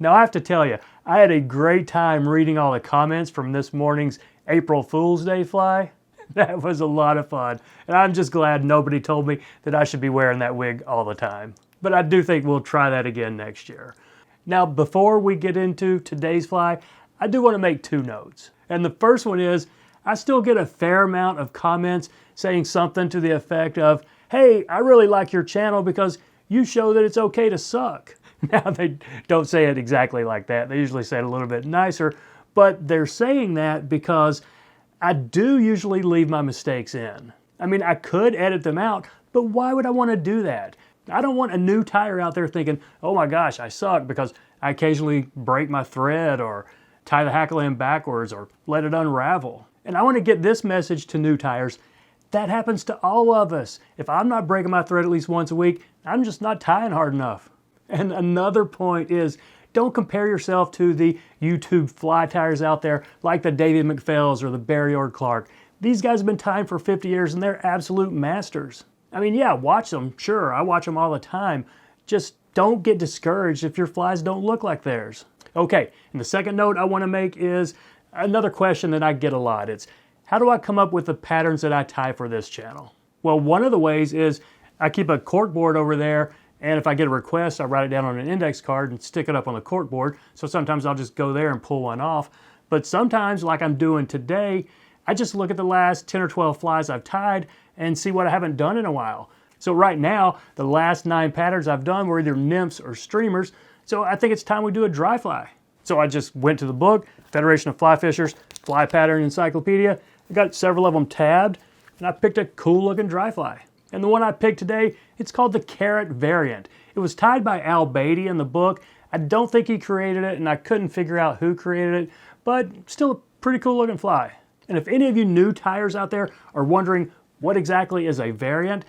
Now I have to tell you, I had a great time reading all the comments from this morning's April Fool's Day fly. That was a lot of fun, and I'm just glad nobody told me that I should be wearing that wig all the time. But I do think we'll try that again next year. Now, before we get into today's fly, I do want to make two notes. And the first one is, I still get a fair amount of comments saying something to the effect of, hey, I really like your channel because you show that it's okay to suck. Now, they don't say it exactly like that. They usually say it a little bit nicer, but they're saying that because I do usually leave my mistakes in. I mean, I could edit them out, but why would I want to do that? I don't want a new tyer out there thinking, oh my gosh, I suck because I occasionally break my thread or tie the hackle in backwards or let it unravel. And I want to get this message to new tyers. That happens to all of us. If I'm not breaking my thread at least once a week, I'm just not tying hard enough. And another point is, don't compare yourself to the YouTube fly tyers out there like the David McPhails or the Barry or Clark. These guys have been tying for 50 years and they're absolute masters. I mean, yeah, watch them. Sure, I watch them all the time. Just don't get discouraged if your flies don't look like theirs. Okay, and the second note I want to make is another question that I get a lot. It's, how do I come up with the patterns that I tie for this channel? Well, one of the ways is I keep a cork board over there, and if I get a request, I write it down on an index card and stick it up on the cork board. So sometimes I'll just go there and pull one off. But sometimes, like I'm doing today, I just look at the last 10 or 12 flies I've tied and see what I haven't done in a while. So right now, the last 9 patterns I've done were either nymphs or streamers. So I think it's time we do a dry fly. So I just went to the book, Federation of Fly Fishers, Fly Pattern Encyclopedia. I got several of them tabbed, and I picked a cool looking dry fly. And the one I picked today, it's called the Carrot Variant. It was tied by Al Beatty in the book. I don't think he created it, and I couldn't figure out who created it, but still a pretty cool looking fly. And if any of you new tyers out there are wondering what exactly is a variant,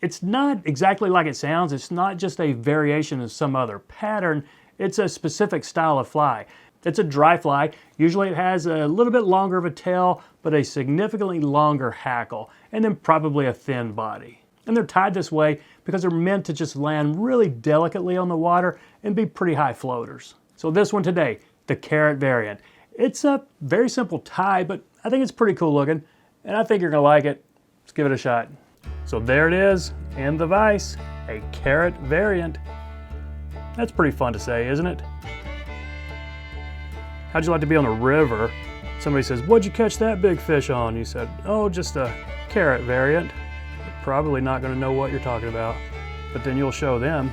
it's not exactly like it sounds. It's not just a variation of some other pattern. It's a specific style of fly. It's a dry fly. Usually it has a little bit longer of a tail, but a significantly longer hackle, and then probably a thin body. And they're tied this way because they're meant to just land really delicately on the water and be pretty high floaters. So this one today, the Carrot Variant. It's a very simple tie, but I think it's pretty cool looking, and I think you're gonna like it. Let's give it a shot. So there it is, in the vise, a Carrot Variant. That's pretty fun to say, isn't it? How'd you like to be on a river? Somebody says, what'd you catch that big fish on? You said, oh, just a Carrot Variant. They're probably not gonna know what you're talking about, but then you'll show them.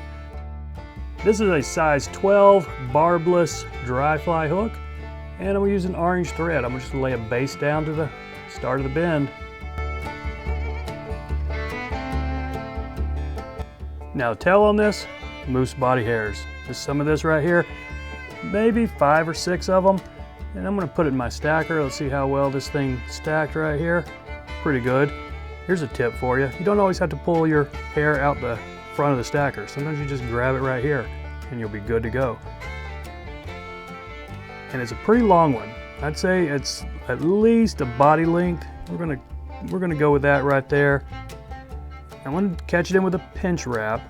This is a size 12 barbless dry fly hook, and I'm gonna use an orange thread. I'm gonna just lay a base down to the start of the bend. Now the tail on this, moose body hairs. Just some of this right here, maybe 5 or 6 of them. And I'm gonna put it in my stacker. Let's see how well this thing stacked right here. Pretty good. Here's a tip for you. You don't always have to pull your hair out the front of the stacker. Sometimes you just grab it right here and you'll be good to go. And it's a pretty long one. I'd say it's at least a body length. We're gonna go with that right there. I'm going to catch it in with a pinch wrap,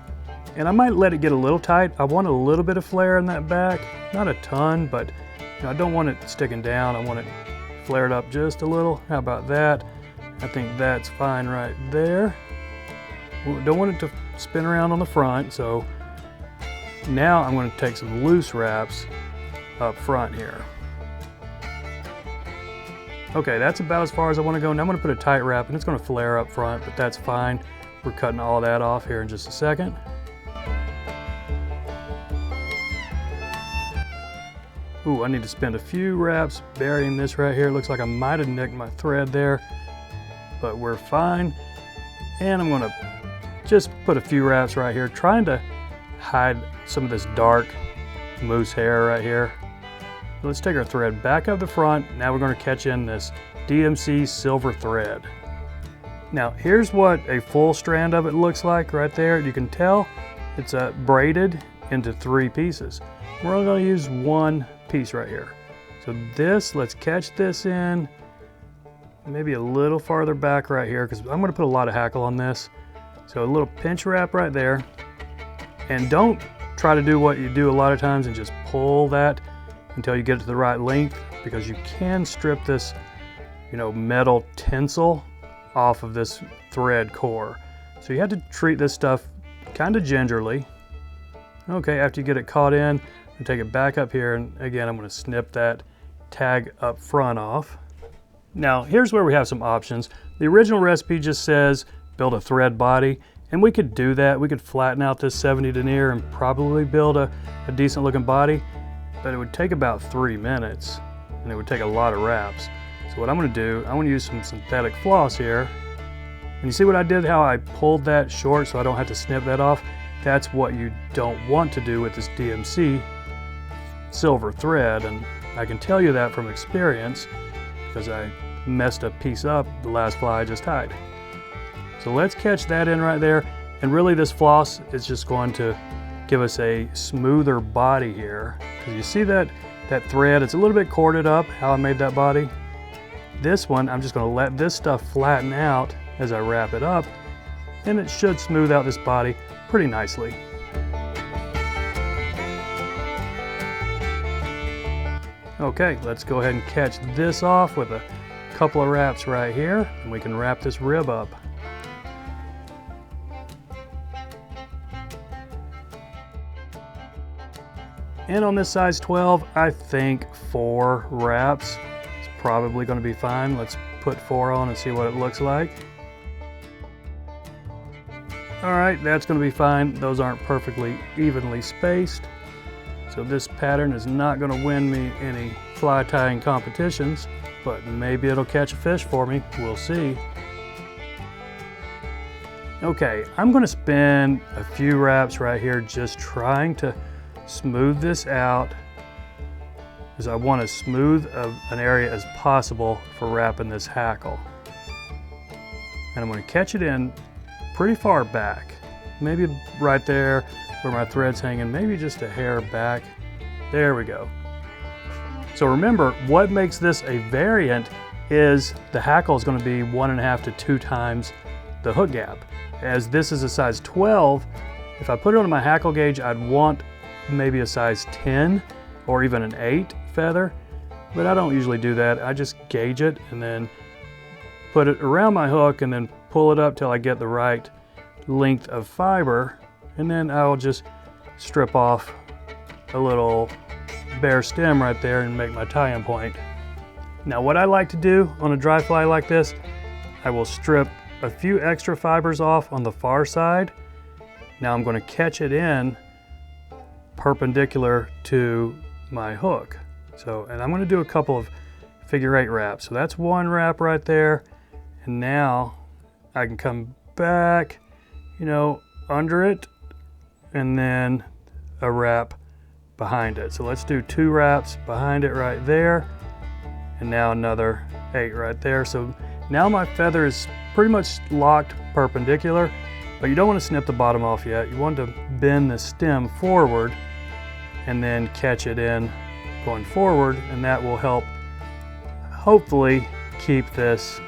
and I might let it get a little tight. I want a little bit of flare in that back, not a ton, but you know, I don't want it sticking down. I want it flared up just a little. How about that? I think that's fine right there. Don't want it to spin around on the front, so now I'm going to take some loose wraps up front here. Okay, that's about as far as I want to go. Now I'm going to put a tight wrap, and it's going to flare up front, but that's fine. We're cutting all that off here in just a second. Ooh, I need to spend a few wraps burying this right here. Looks like I might have nicked my thread there, but we're fine. And I'm gonna just put a few wraps right here, trying to hide some of this dark moose hair right here. Let's take our thread back up the front. Now we're gonna catch in this DMC silver thread. Now here's what a full strand of it looks like right there. You can tell it's braided into 3 pieces. We're only going to use 1 piece right here. So this, let's catch this in maybe a little farther back right here, because I'm going to put a lot of hackle on this. So a little pinch wrap right there. And don't try to do what you do a lot of times and just pull that until you get it to the right length, because you can strip this, metal tinsel off of this thread core. So you have to treat this stuff kind of gingerly. Okay, after you get it caught in, and take it back up here, and again, I'm going to snip that tag up front off. Now, here's where we have some options. The original recipe just says build a thread body, and we could do that. We could flatten out this 70 denier and probably build a decent looking body, but it would take about 3 minutes, and it would take a lot of wraps. So what I'm going to do, I want to use some synthetic floss here. And you see what I did, how I pulled that short so I don't have to snip that off? That's what you don't want to do with this DMC silver thread, and I can tell you that from experience because I messed a piece up the last fly I just tied. So let's catch that in right there, and really this floss is just going to give us a smoother body here. Because you see that thread, it's a little bit corded up, how I made that body. This one, I'm just going to let this stuff flatten out as I wrap it up, and it should smooth out this body pretty nicely. Okay, let's go ahead and catch this off with a couple of wraps right here, and we can wrap this rib up. And on this size 12, I think 4 wraps is probably going to be fine. Let's put 4 on and see what it looks like. All right, that's going to be fine. Those aren't perfectly evenly spaced. So this pattern is not going to win me any fly tying competitions, but maybe it'll catch a fish for me. We'll see. Okay, I'm going to spend a few wraps right here just trying to smooth this out, because I want as smooth an area as possible for wrapping this hackle. And I'm going to catch it in pretty far back, maybe right there where my thread's hanging, maybe just a hair back. There we go. So remember, what makes this a variant is the hackle is going to be 1.5 to 2 times the hook gap. As this is a size 12, if I put it on my hackle gauge, I'd want maybe a size 10 or even an 8 feather, but I don't usually do that. I just gauge it and then put it around my hook and then pull it up till I get the right length of fiber, and then I'll just strip off a little bare stem right there and make my tie-in point. Now what I like to do on a dry fly like this, I will strip a few extra fibers off on the far side. Now I'm going to catch it in perpendicular to my hook. And I'm going to do a couple of figure 8 wraps. So that's 1 wrap right there, and now I can come back, under it, and then a wrap behind it. So let's do 2 wraps behind it right there, and now another 8 right there. So now my feather is pretty much locked perpendicular, but you don't want to snip the bottom off yet. You want to bend the stem forward and then catch it in going forward, and that will help hopefully keep this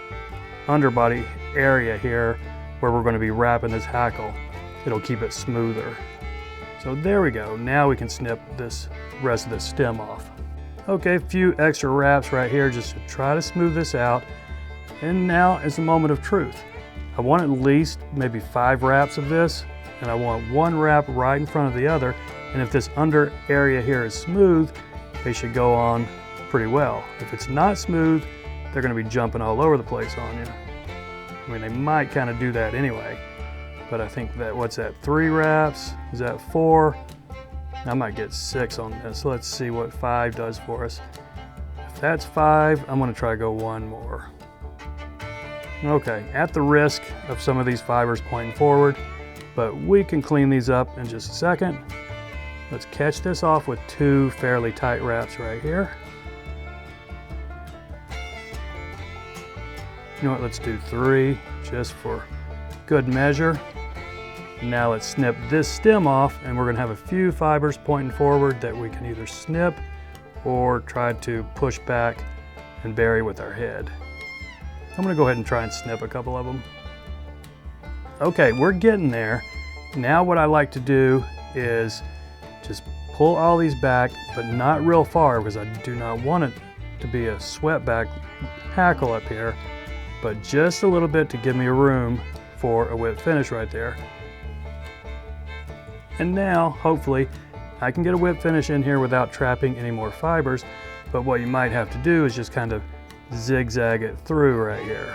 underbody area here where we're going to be wrapping this hackle. It'll keep it smoother. So there we go. Now we can snip this rest of the stem off. Okay, a few extra wraps right here just to try to smooth this out. And now is the moment of truth. I want at least maybe 5 wraps of this, and I want 1 wrap right in front of the other. And if this under area here is smooth, they should go on pretty well. If it's not smooth, they're going to be jumping all over the place on you. I mean, they might kind of do that anyway, but I think that, what's that, 3 wraps? Is that 4? I might get 6 on this. Let's see what 5 does for us. If that's 5, I'm going to try to go 1 more. Okay, at the risk of some of these fibers pointing forward, but we can clean these up in just a second. Let's catch this off with 2 fairly tight wraps right here. You know what, let's do 3 just for good measure. Now let's snip this stem off, and we're going to have a few fibers pointing forward that we can either snip or try to push back and bury with our head. I'm going to go ahead and try and snip a couple of them. Okay, we're getting there. Now what I like to do is pull all these back, but not real far because I do not want it to be a swept back hackle up here, but just a little bit to give me room for a whip finish right there. And now, hopefully, I can get a whip finish in here without trapping any more fibers, but what you might have to do is just kind of zigzag it through right here.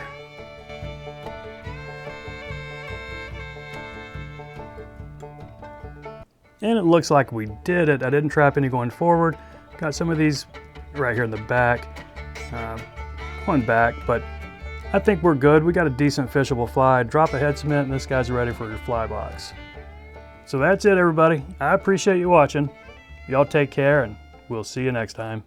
And it looks like we did it. I didn't trap any going forward. Got some of these right here in the back, going back, but I think we're good. We got a decent fishable fly. Drop a head cement and this guy's ready for your fly box. So that's it, everybody. I appreciate you watching. Y'all take care and we'll see you next time.